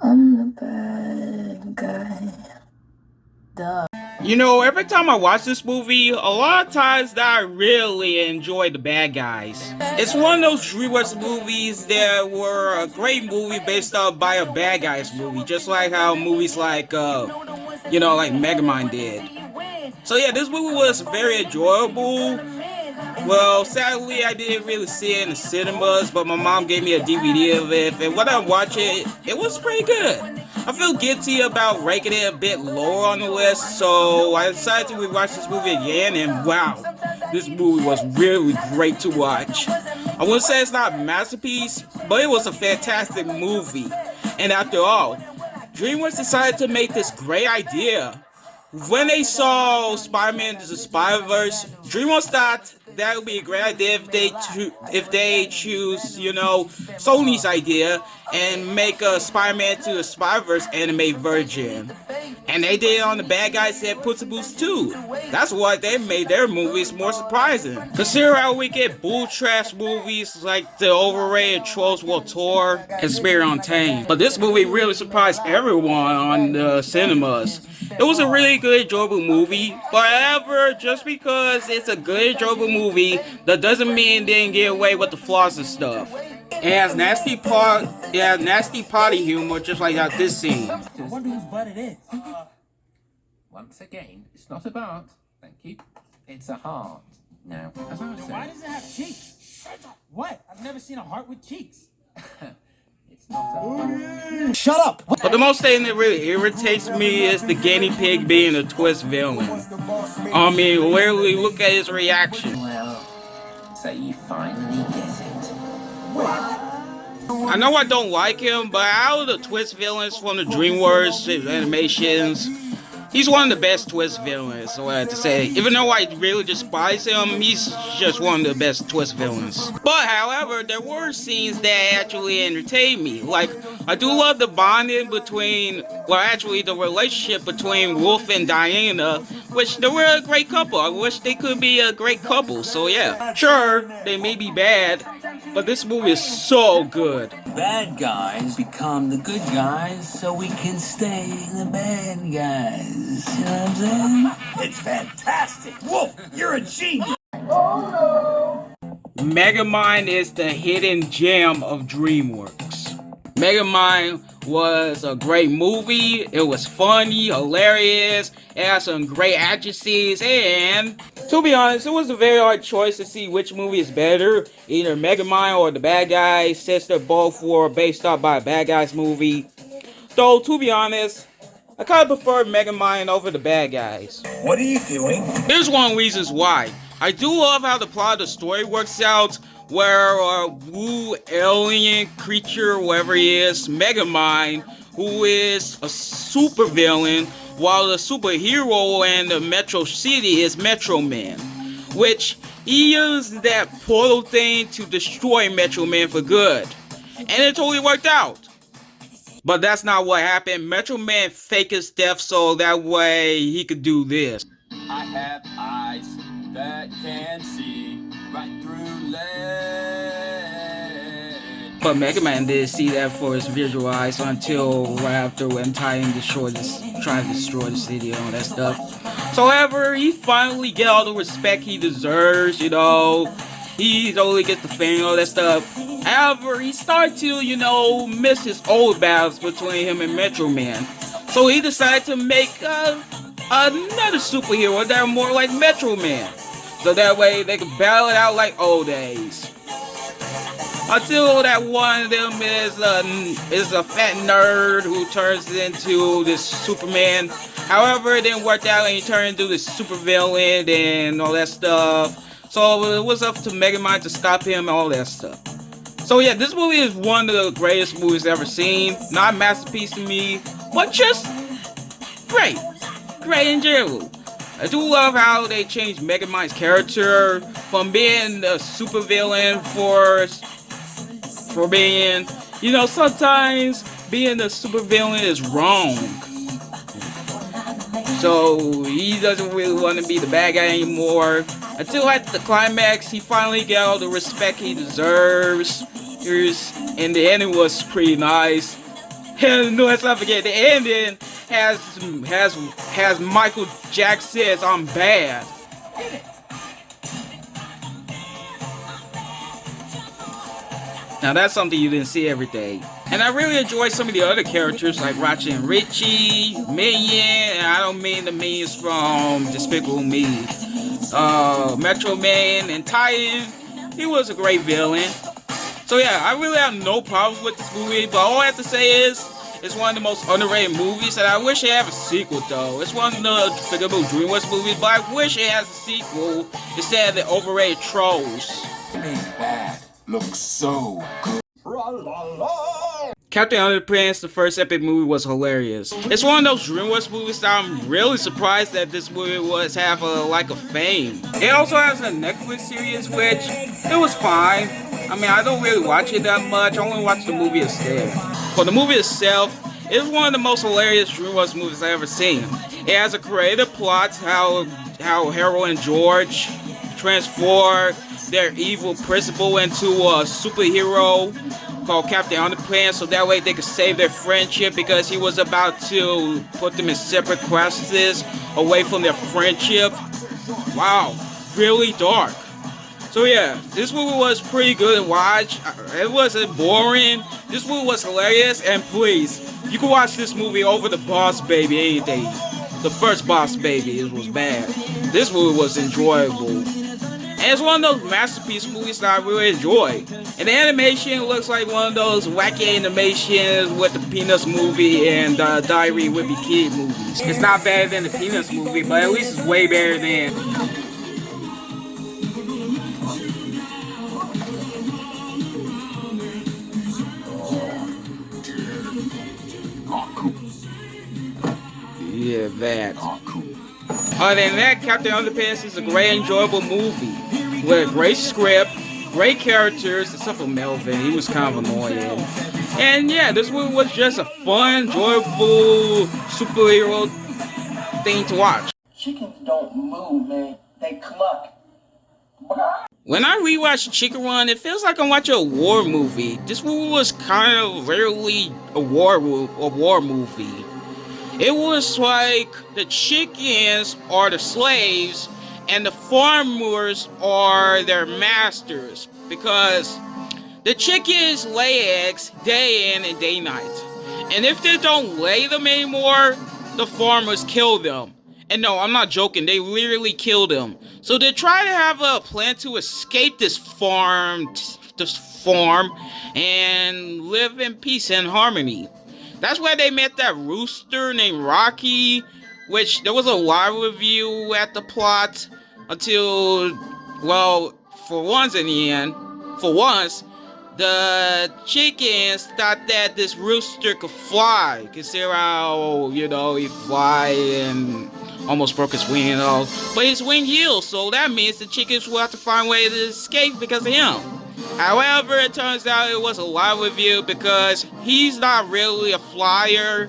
I'm the bad guy. Duh. You know, every time I watch this movie, a lot of times that I really enjoy the bad guys. It's one of those DreamWorks movies that were a great movie based off by a bad guys movie, just like how movies like, like Megamind did. So yeah, this movie was very enjoyable. Well, sadly, I didn't really see it in the cinemas, but my mom gave me a DVD of it, and when I watched it, it was pretty good. I feel guilty about ranking it a bit lower on the list, so I decided to rewatch this movie again, and wow, this movie was really great to watch. I wouldn't say it's not a masterpiece, but it was a fantastic movie. And after all, DreamWorks decided to make this great idea. When they saw Spider-Man Into the Spider-Verse, DreamWorks thought that would be a great idea if they choose, Sony's idea and make a Spider-Man to the Spider-Verse anime version. And they did it on the bad guys at Puss too. That's why they made their movies more surprising. Consider how we get bull trash movies like the overrated Trolls World Tour and Spirit Untamed. But this movie really surprised everyone on the cinemas. It was a really good, enjoyable movie. But however, just because it's a good, enjoyable movie, that doesn't mean they didn't get away with the flaws and stuff. It has nasty potty humor, just like that this scene. I wonder whose butt it is. Once again, it's not a butt. Thank you. It's a heart. Now, as I was saying, why does it have cheeks? What? I've never seen a heart with cheeks. It's not a heart. Shut up! But the most thing that really irritates me is the guinea pig being a twist villain. I mean, literally look at his reaction. Well, so you finally get it. I know I don't like him, but out of the twist villains from the DreamWorks animations, he's one of the best twist villains, so I have to say. Even though I really despise him, he's just one of the best twist villains. But, however, there were scenes that actually entertained me. Like, I do love the bonding the relationship between Wolf and Diana, which they were a great couple. I wish they could be a great couple, so yeah. Sure, they may be bad, but this movie is so good. Bad guys become the good guys so we can stay the bad guys. You know what I'm saying? It's fantastic. Wolf, you're a genius. Megamind is the hidden gem of DreamWorks. Megamind was a great movie. It was funny, hilarious. It had some great actresses, and to be honest, it was a very hard choice to see which movie is better, either Megamind or The Bad Guys, since they're both were based off by a Bad Guys movie. Though, to be honest, I kind of prefer Megamind over The Bad Guys. What are you doing? Here's one of the reasons why. I do love how the plot of the story works out, where a woo alien creature, whatever he is, Megamind, who is a supervillain, while the superhero in the Metro City is Metro Man, which he used that portal thing to destroy Metro Man for good. And it totally worked out. But that's not what happened. Metro Man faked his death so that way he could do this. I have eyes that can see right through lead. But Megamind didn't see that for his visual eyes until right after when Titan tried to destroy the city and all that stuff. So however, he finally get all the respect he deserves, He totally gets the fame and all that stuff. However, he started to, miss his old battles between him and Metro Man. So he decided to make another superhero that are more like Metro Man. So that way they could battle it out like old days. Until that one of them is a fat nerd who turns into this Superman. However, it didn't work out and he turned into this supervillain and all that stuff. So it was up to Megamind to stop him and all that stuff. So yeah, this movie is one of the greatest movies I've ever seen. Not a masterpiece to me, but just great. Great and enjoyable. I do love how they changed Megamind's character from being a supervillain for being, sometimes being a supervillain is wrong. So he doesn't really want to be the bad guy anymore. Until at the climax, he finally got all the respect he deserves. And the ending was pretty nice. No, let's not forget the ending has Michael Jackson says I'm bad. Now that's something you didn't see every day. And I really enjoy some of the other characters like Rachi and Richie, Minion, and I don't mean the minions from Despicable Me. Metro Man and Titan, he was a great villain. So yeah, I really have no problems with this movie, but all I have to say is, it's one of the most underrated movies, and I wish it had a sequel though. It's one of the forgettable DreamWorks movies, but I wish it has a sequel instead of the overrated Trolls. That looks so good. Captain Underpants, the first epic movie, was hilarious. It's one of those DreamWorks movies that I'm really surprised that this movie was have a fame. It also has a Netflix series, which it was fine. I mean, I don't really watch it that much. I only watch the movie instead. For the movie itself, it's one of the most hilarious DreamWorks movies I've ever seen. It has a creative plot, how Harold and George transform their evil principal into a superhero called Captain Underpants, so that way they could save their friendship because he was about to put them in separate quests away from their friendship. Wow, really dark. So yeah, this movie was pretty good to watch. It wasn't boring. This movie was hilarious, and please, you can watch this movie over the Boss Baby any day. The first Boss Baby, it was bad. This movie was enjoyable. And it's one of those masterpiece movies that I really enjoy. And the animation looks like one of those wacky animations with the Peanuts movie and Diary of a Wimpy Kid movies. It's not better than the Peanuts movie, but at least it's way better than... Yeah, that. Other than that, Captain Underpants is a great, enjoyable movie with a great script, great characters, except for Melvin. He was kind of annoying. And yeah, this movie was just a fun, enjoyable superhero thing to watch. Chickens don't move, man. They cluck. When I rewatch Chicken Run, it feels like I'm watching a war movie. This movie was kind of rarely a war movie. It was like the chickens are the slaves and the farmers are their masters, because the chickens lay eggs day in and day night. And if they don't lay them anymore, the farmers kill them. And no, I'm not joking, they literally kill them. So they try to have a plan to escape this farm and live in peace and harmony. That's where they met that rooster named Rocky, which there was a wide review at the plot until, well, for once, the chickens thought that this rooster could fly. Consider how, he fly and almost broke his wing and all. But his wing healed, so that means the chickens will have to find a way to escape because of him. However, it turns out it was a live review because he's not really a flyer.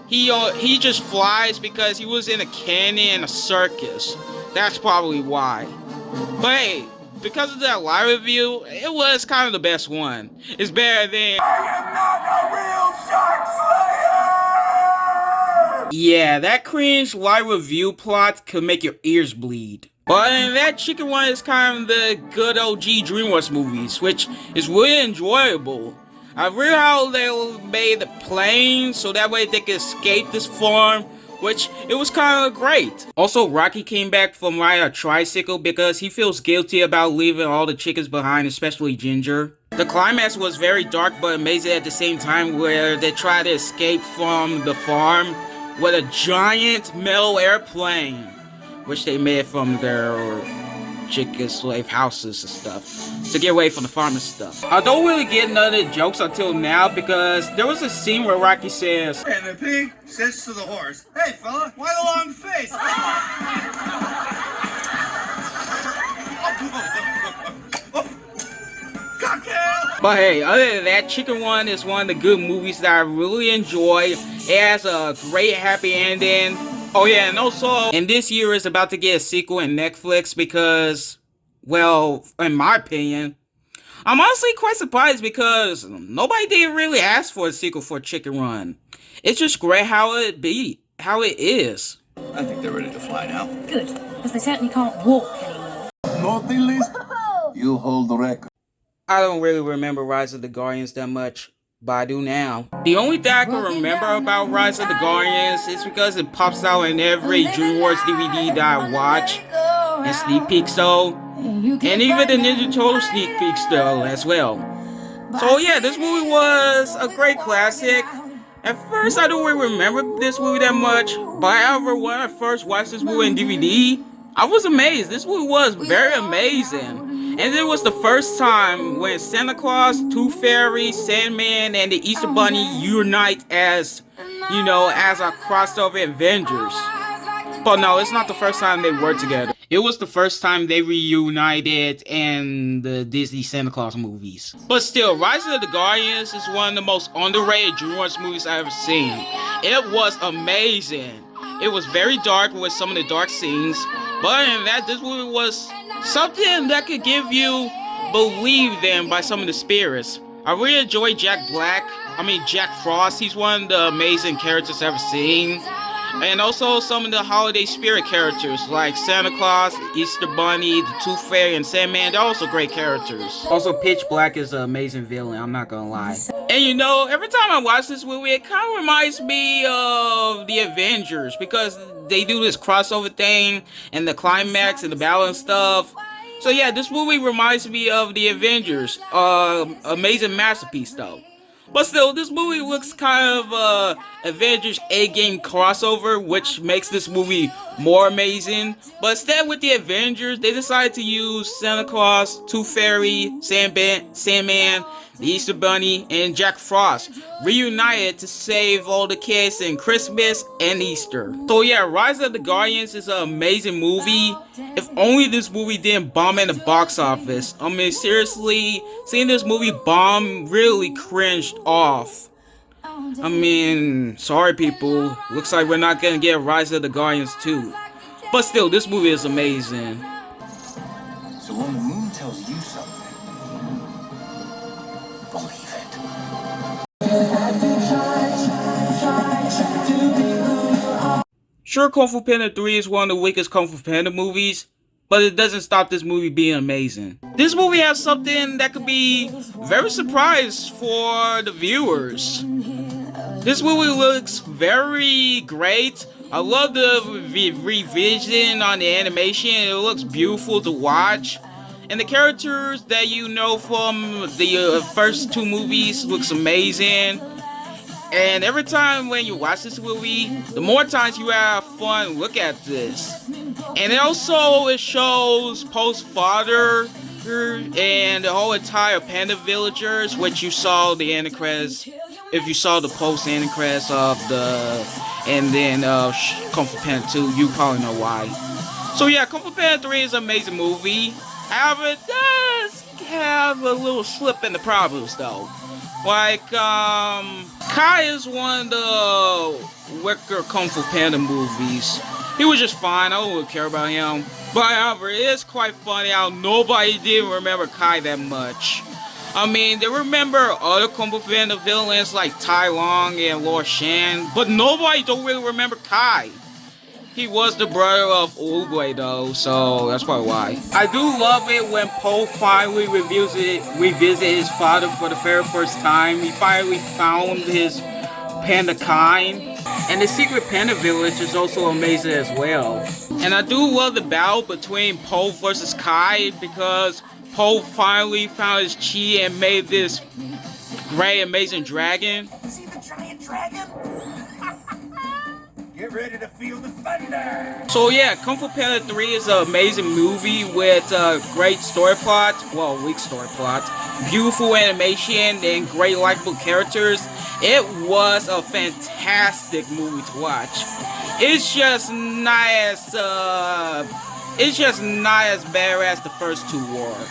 He just flies because he was in a canyon and a circus. That's probably why. But hey, because of that live review, it was kind of the best one. It's better than... I am not a real shark slayer! Yeah, that cringe live review plot could make your ears bleed. But in that, Chicken Run is kind of the good OG DreamWorks movies, which is really enjoyable. I really how they made the plane so that way they could escape this farm, which it was kind of great. Also, Rocky came back from riding a tricycle because he feels guilty about leaving all the chickens behind, especially Ginger. The climax was very dark but amazing at the same time, where they try to escape from the farm with a giant metal airplane, which they made from their chicken slave houses and stuff, to get away from the farming stuff. I don't really get none of the jokes until now, because there was a scene where Rocky says, and the pig says to the horse, "Hey fella, why the long face?" Cocktail! But hey, other than that, Chicken Run is one of the good movies that I really enjoy. It has a great happy ending. Oh yeah, and also, and this year is about to get a sequel in Netflix because, well, in my opinion, I'm honestly quite surprised because nobody did really ask for a sequel for Chicken Run. It's just great how it is. I think they're ready to fly now. Good, because they certainly can't walk anymore. Naughty list. You hold the record. I don't really remember Rise of the Guardians that much, but I do now. The only thing I can remember about Rise of the Guardians is because it pops out in every DreamWorks DVD that I watch, and sneak peeks though, and even the Ninja Turtle sneak peeks though as well. So yeah, this movie was a great classic. At first I don't really remember this movie that much, but however, when I first watched this movie in DVD, I was amazed. This movie was very amazing. And it was the first time when Santa Claus, Tooth Fairy, Sandman, and the Easter Bunny unite as, as a crossover Avengers. But no, it's not the first time they worked together. It was the first time they reunited in the Disney Santa Claus movies. But still, Rise of the Guardians is one of the most underrated DreamWorks movies I've ever seen. It was amazing. It was very dark with some of the dark scenes. But other than that, this movie was something that could give you believe in by some of the spirits. I really enjoy Jack Frost. He's one of the amazing characters I've ever seen. And also some of the holiday spirit characters like Santa Claus, Easter Bunny, the Tooth Fairy, and Sandman. They're also great characters. Also, Pitch Black is an amazing villain, I'm not gonna lie. And every time I watch this movie, it kind of reminds me of the Avengers because they do this crossover thing and the climax and the battle and stuff. So yeah, this movie reminds me of the Avengers. Amazing masterpiece though. But still, this movie looks kind of Avengers A-game crossover, which makes this movie more amazing. But instead with the Avengers, they decided to use Santa Claus, Tooth Fairy, Sandman, the Easter Bunny, and Jack Frost reunited to save all the kids in Christmas and Easter. So yeah, Rise of the Guardians is an amazing movie. If only this movie didn't bomb in the box office. I mean, seriously, seeing this movie bomb really cringed off. I mean, sorry people, looks like we're not gonna get Rise of the Guardians 2. But still, this movie is amazing. So when the moon tells you something, believe it. Sure, Kung Fu Panda 3 is one of the weakest Kung Fu Panda movies, but it doesn't stop this movie being amazing. This movie has something that could be very surprised for the viewers. This movie looks very great. I love the revision on the animation. It looks beautiful to watch. And the characters that you know from the first two movies looks amazing. And every time when you watch this movie, the more times you have fun look at this. And it shows Poe's father and the whole entire Panda villagers, which you saw the end credits. If you saw the post-ending credits of and then Kung Fu Panda 2, you probably know why. So yeah, Kung Fu Panda 3 is an amazing movie. However, it does have a little slip in the problems though. Like, Kai is one of the weaker Kung Fu Panda movies. He was just fine, I don't really care about him. But however, it is quite funny how nobody did remember Kai that much. I mean, they remember other Kung Fu Panda villains like Tai Lung and Lord Shan, but nobody don't really remember Kai. He was the brother of Uruguay though, so that's probably why. I do love it when Poe finally revisit his father for the very first time. He finally found his panda kind. And the secret panda village is also amazing as well. And I do love the battle between Poe versus Kai because Poe finally found his chi and made this great amazing dragon. See the giant dragon? Get ready to feel the thunder! So yeah, Kung Fu Panda 3 is an amazing movie with a great story plot, well, weak story plot, beautiful animation, and great likable characters. It was a fantastic movie to watch. It's just not as bad as the first two were.